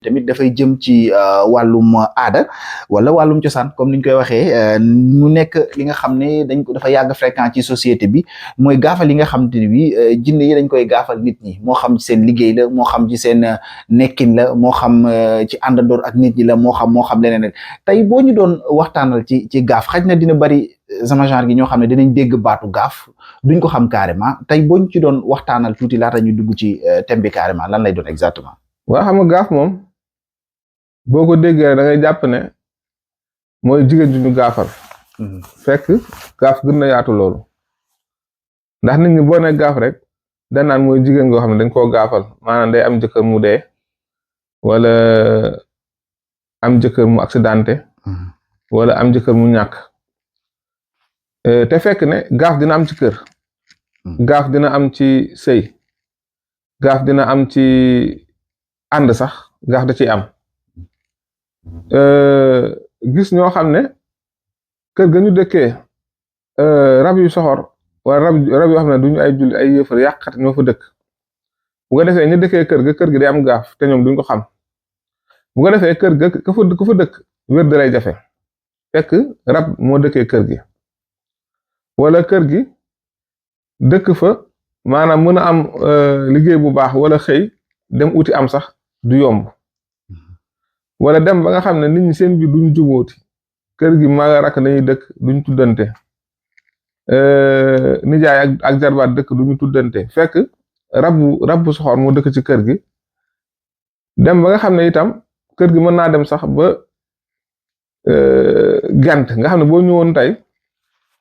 tamit dafay jëm ci wàllum aada wala wàllum cosaan comme niñ koy waxee mu nekk li nga xam ne dañ ko dafa yàgg fréquent ci société bi mooy gaafal yi nga xam te ne bi jinne yi dañ koy gaafal nit ñi moo xam ci seen liggéey la moo xam ci seen nekkin la moo xam ci àndandoor ak nit ñi la moo xam leneen tey boo ñu doon waxtaanal ci gaaf xaj na dina bari sama genre gi ñoo xam ne dinañ dégg baatu gaaf duñ ko xam carrément tey boo ñu ci doon waxtaanal tuuti laata ñu dugg ci thème bi carrément lan lay doon exactement. waa xam nga gaaf moom boo ko déggee da ngay jàpp ne mooy jigéen ju ñu gaafal. fekk gaaf gën na yaatu loolu ndax nit ñi boo ne gaaf rek dañ naan mooy jigéen goo xam ne dañ koo gaafal maanaam day am jëkkër mu dee wala am jëkkër mu accidenté wala am jëkkër mu ñàkk te fekk ne gaaf dina am ci kër gaaf dina am ci sëy gaaf dina am ci ànd sax gaaf da ciy am gis ñoo xam ne kër ga ñu dëkkee rab yu soxor wala rab yoo xam ne duñu ay julli ay yëfar yàqat ñoo fa dëkk bu ko defee ñu dëkkee kër gi day am gaaf te ñoom duñ ko xam bu ko defee kër ga ku fa dëkk wér da lay jafe fekk rab moo dëkkee kër gi wala kër gi dëkk fa maanaam mën a am liggéey bu baax wala xëy dem uti am sax du yomb wala dem ba nga xam ne nit ñi seen biir duñu jubóoti kër gi mag ak rakk dañuy dëkk duñu tuddante nijaay ak jarbaat dëkk duñu tuddante fekk rab bu soxor moo dëkk ci kër gi dem ba nga xam ne itam kër gi mën naa dem sax ba gant nga xam ne boo ñëwoon tey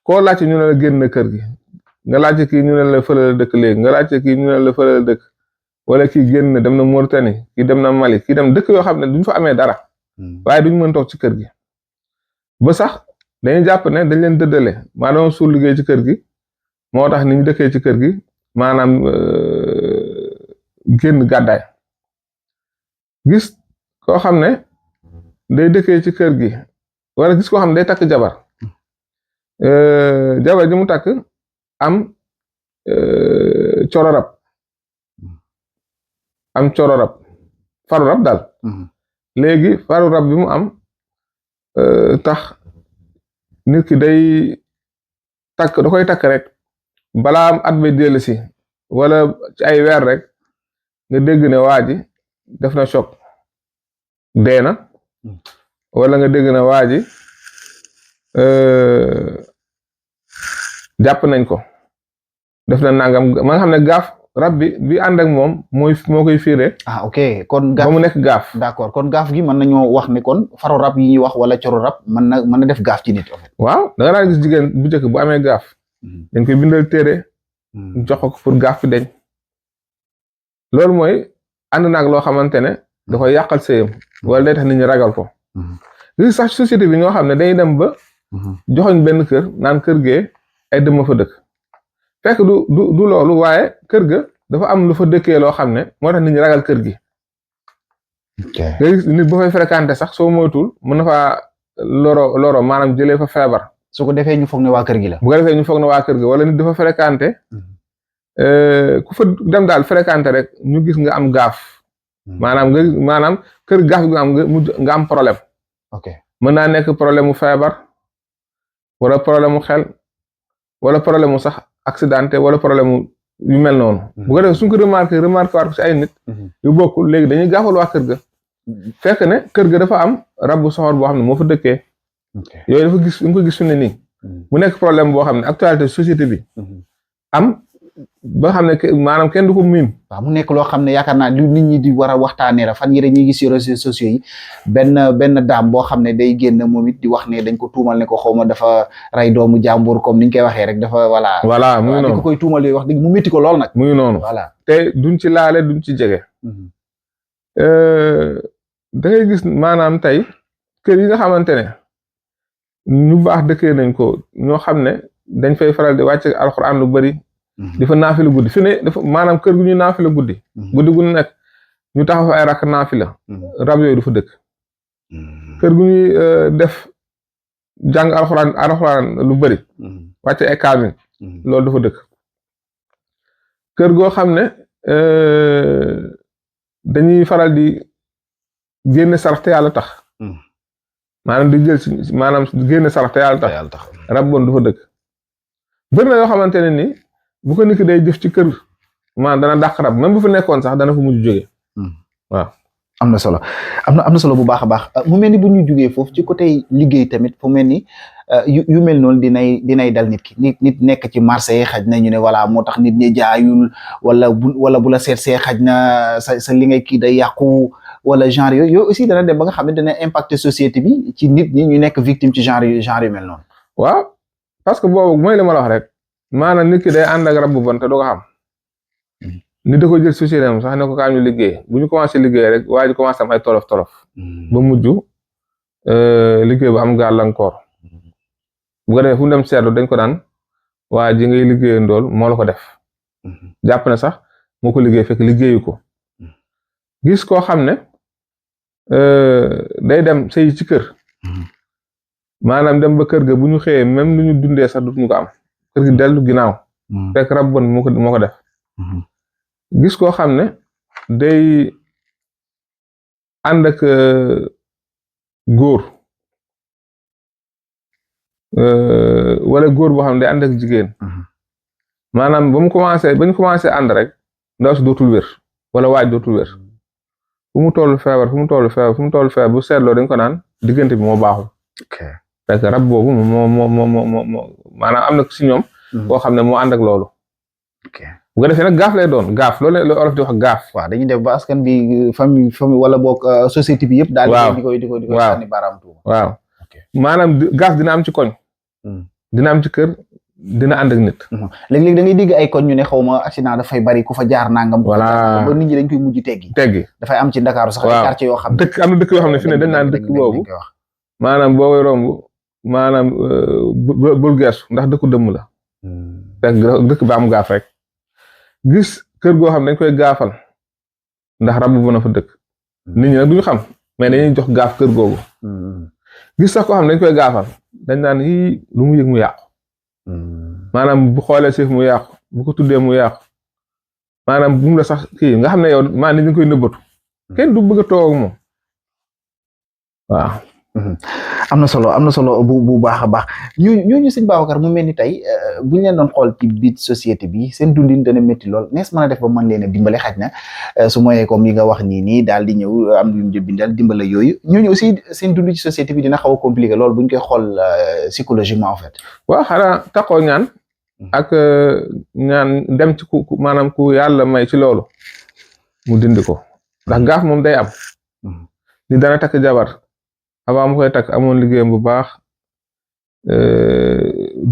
koo laajte ñu ne la génn kër gi nga laajte kii ñu ne la fële la dëkk léegi nga laajte kii ñu ne la fële la dëkk wala kii génn dem na Mauritanie kii dem na Mali kii dem dëkk yoo xam ne duñ fa amee dara waaye duñ mën toog ci kër gi ba sax dañuy jàpp ne dañ leen dëddale maanaam suul liggéey ci kër gi moo tax ni ñu dëkkee ci kër gi maanaam génn gàddaay gis koo xam ne day dëkkee ci kër gi wala gis koo xam ne day takk jabar jabar ji mu takk am cororab faru rab daal léegi faru rab bi mu am tax nit ki day takk da koy takk rek balaa am at bay dellu si wala ci ay weer rek nga dégg ne waa ji def na choc dee na wala nga dégg ne waa ji jàpp nañ ko def na nangam ma nga xam ne gaaf rab bi ànd ak moom moo koy fiire ok kon gaaf ba mu nekk gaaf d'accord kon gaaf gi mën nañoo wax ne kon faru rab yi ñuy wax wala coro rab mën na def gaaf ci nit en fait waaw da nga daan gis jigéen bu njëkk bu amee gaaf dañ koy bindal téere jox ko pour gaaf bi deñ loolu mooy ànd naag loo xamante ne da koy yàqal sëyam wala day tax nit ñi ragal ko gis sax société bi ñoo xam ne dañuy dem ba joxoñ benn kër naan kër gee ay dëmm fa dëkk fekk du loolu waaye kër ga dafa am lu fa dëkkee loo xam ne moo tax nit ñi ragal kër gi nga gis nit bu fay fréquenté sax soo moytul mën na faa loro maanaam jëlee fa feebar su ko defee ñu foog ne waa kër gi la bu ko defee ñu foog ne waa kër gi wala nit dafa fréquenté ku fa dem daal fréquenté rek ñu gis nga am gaaf maanaam kër gaaf gi nga am problème ok mën naa nekk problème mu feebar wala problème mu xel wala problème mu sax accidenté wala problème yu mel noonu bu ko defee suñ ko remarqué waat ko ci ay nit yu bokkul léegi dañuy gaafal waa kër ga fekk ne kër ga dafa am rab bu soxor boo xam ne moo fa dëkkee yooyu dafa gis ñu ko gis fi ne nii mu nekk problème boo xam ne actualité société bi am ba xam ne maanaam kenn du ko miin waaw mu nekk loo xam ne yaakaar naa lu nit ñi di war a waxtaanee la fan yii rek ñuy gis ci réseaux sociaux yi benn daam boo xam ne day génn moom it di wax ne dañ ko tuumal ne ko xawma dafa rey doomu jàmbur comme niñ koy waxee rek dafa voilà muy noonu ko koy tuumal yooyu wax dëgg mu métti ko lool nag muy noonu voilà te duñ ci laale duñ ci jege da ngay gis maanaam tey kër yi nga xamante ne ñu baax dëkkee nañ ko ñoo xam ne dañ fay faral di wàcce alxuraan lu bari di fa naafila guddi fi ne dafa maanaam kër gu ñuy naafila guddi gu nekk ñu taxaw fa ay rakk naafila rab yooyu du fa dëkk kër gu ñuy def jàng alxuraan lu bari wàcce ay kaamil loolu du fa dëkk kër goo xam ne dañuy faral di génne sarax te yàlla tax maanaam di jël ci maanaam génne sarax te yàlla tax rab bon du fa dëkk bëri na yoo xamante ne ni bu ko nit ki day jëf ci kër maanaam dana dàq rab même bu fa nekkoon sax dana fa mujj jógee waaw am na solo am na solo bu baax a baax mu mel ni bu ñu jugee foofu ci côté liggéey tamit fu mel ni yu mel noonu dinay dal nit ki nit nekk ci marché xaj na ñu ne voilà moo tax nit ñi jaayul wala bu la seet see xaj na sa li ngay kii day yàqu wala genre yooyu aussi dana dem ba nga xam ne dana impacter société bi ci nit ñi ñu nekk victime ci genre yu mel noonu. waaw parce que boobu mooy li ma la wax rek maanaam nit ki day ànd ak rab bu bon te doo ko xam. nit da ko jël société am sax ne ko kaa ñu liggéey bu ñu commencé liggéey rek waa ji commencé am ay tolof ba mujj liggéey bu am gàllankoor bu ko defee fu mu dem seetlu dañ ko daan waa ji ngay liggéey ndool moo la ko def jàpp ne sax moo ko liggéey fekk liggéeyu ko gis koo xam ne day dem sëy ci kër maanaam dem ba kër ga bu ñu xëyee même lu ñu dundee sax dutuñu ko am kër gi dellu ginnaaw fekk rab bon moo ko def gis koo xam ne day ànd ak góor wala góor boo xam ne day ànd ak jigéen maanaam ba ñu commencé ànd rek ndaw si dootul wér wala waaj dootul wér fu mu toll feebar bu seetloo dañ ko naan diggante bi moo baaxul fekk rab boobu moo maanaam am na si ñoom koo xam ne moo ànd ak loolu bu ko defee nag gaaf lay doon gaaf loolu la olof di wax gaaf. waaw dañuy def ba askan bi famille wala boog société bi yëpp. daal di koy sànni baaraam tuuma. waaw maanaam gaaf dina am ci koñ. dina am ci kër dina ànd ak nit. léeg-léeg da ngay dégg ay koñ ñu ne xaw ma accident dafay bari ku fa jaar nangam. voilà ba nit ñi dañ koy mujj teggi. dafay am ci Ndakaaru sax. ay quartier yoo xam ne am na dëkk yoo xam ne fi ne dañ naan dëkk boobu. maanaam boo koy romb maanaam bul geesu ndax dëkku dëmm la. fekk dëkk ba am gaaf rek. gis kër goo xam dañ koy gaafal ndax rab bu mën a fa dëkk nit ñi nag duñu xam mais dañuy jox gaaf kër googu gis sax koo xam dañ koy gaafal dañ naan yi lu mu yëg mu yàqu maanaam bu xoolee siif mu yàqu bu ko tuddee mu yàqu maanaam bu mu la sax kii nga xam ne yow maa nit ñi koy nëbbatu kenn du bëgg a toog ak moom waaw am na solo bu baax a baax ñooñu sëñ Babacar mu mel ni tey bu ñu leen doon xool ci biir société bi seen dundin dana métti lool nees mën a def ba mën leen a dimbale xaj na su moyee comme yi nga wax nii daal di ñëw am lu ñu bindal dimbale yooyu ñooñu aussi seen dund ci société bi dina xaw a compliqué lool bu ñu koy xool psychologiquement en fait. waaw xanaa taxoo ñaan ak ñaan dem ci ku maanaam ku yàlla may ci loolu mu dindi ko ndax gaaf moom day am ni dana takk jabar avant mu koy takk amoon liggéeyam bu baax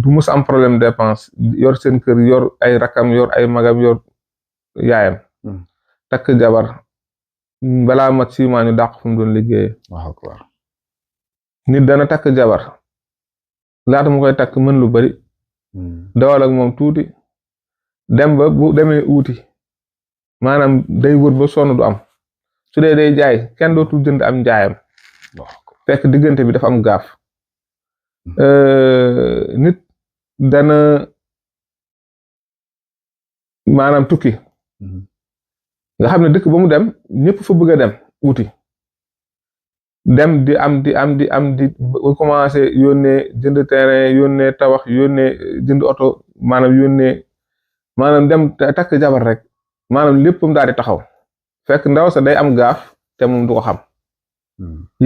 du mus am problème dépense yor seen kër yor ay rakam yor ay magam yor yaayam takk jabar balaa mat 6 mois ñu dàq fu mu doon liggéeyee nit dana takk jabar laata mu koy takk mën lu bari dawal ak moom tuuti dem ba bu demee uuti maanaam day wër ba sonn du am su dee day jaay kenn dootul jënd am njaayam fekk diggante bi dafa am gaaf nit dana maanaam tukki nga xam ne dëkk ba mu dem ñëpp fa bëgg a dem wuti dem di am di ba commencé yónnee jënd terrain yónnee tabax yónnee jënd oto maanaam dem takk jabar rek maanaam léppam daal di taxaw fekk ndaw sa day am gaaf te moom du ko xam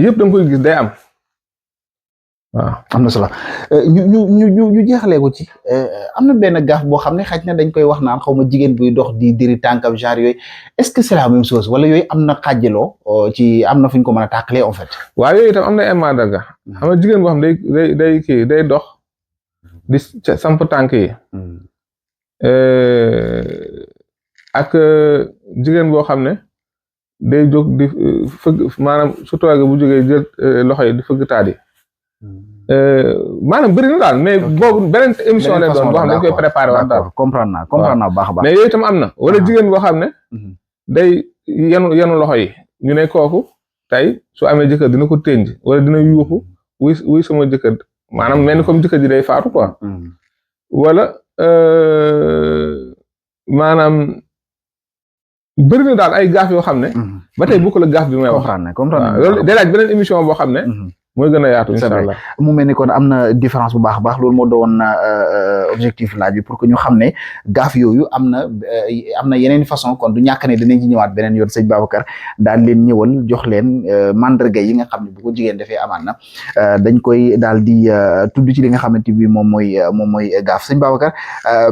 yëpp da nga koy gis day am waaw am na solo ñu jeexalee ko ci am na benn gaaf boo xam ne xaj na dañ koy wax naan xaw ma jigéen buy dox di diri tànkam genre yooyu est-ce que c'est la même chose wala yooyu am na xaajaloo ci am na fu ñu ko mën a tàkkalee en fait. waaw yooyu itam am na ay mandarga xam nga jigéen boo xam day kii day dox di samp tànk yi ak jigéen boo xam ne day jóg di fëgg maanaam su toogee bu jógee jël loxo yi di fëgg taat yi maanaam bëri na daal mais boobu beneen émission lay doon boo xam ne dañ koy préparé waat daal comprendre naa bu baax a baax mais yooyu itam am na wala jigéen boo xam ne day yenu loxo yi ñu ne kooku tey su amee jëkkër dina ko tënj wala dina yuuxu wuy sama jëkkër maanaam mel ni comme jëkkër ji day faatu quoi wala maanaam bëri na daal ay gaaf yoo xam ne ba tey bokk la gaaf bi may wax comprendre loolu day laaj beneen émission boo xam ne mooy gën a yaatu incha allah mu mel ni kon am na différence bu baax a baax loolu moo doon objectif laaj bi pour que ñu xam ne gaaf yooyu am na yeneen façon kon du ñàkk ne dinañ ci ñëwaat beneen yoon sëñ Babacar daal leen ñëwal jox leen mandarga yi nga xam ne bu ko jigéen defee amaan na dañ koy daal di tudd ci li nga xamante bi moom mooy gaaf sëñ Babacar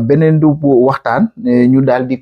beneen du waxtaan ñu daal di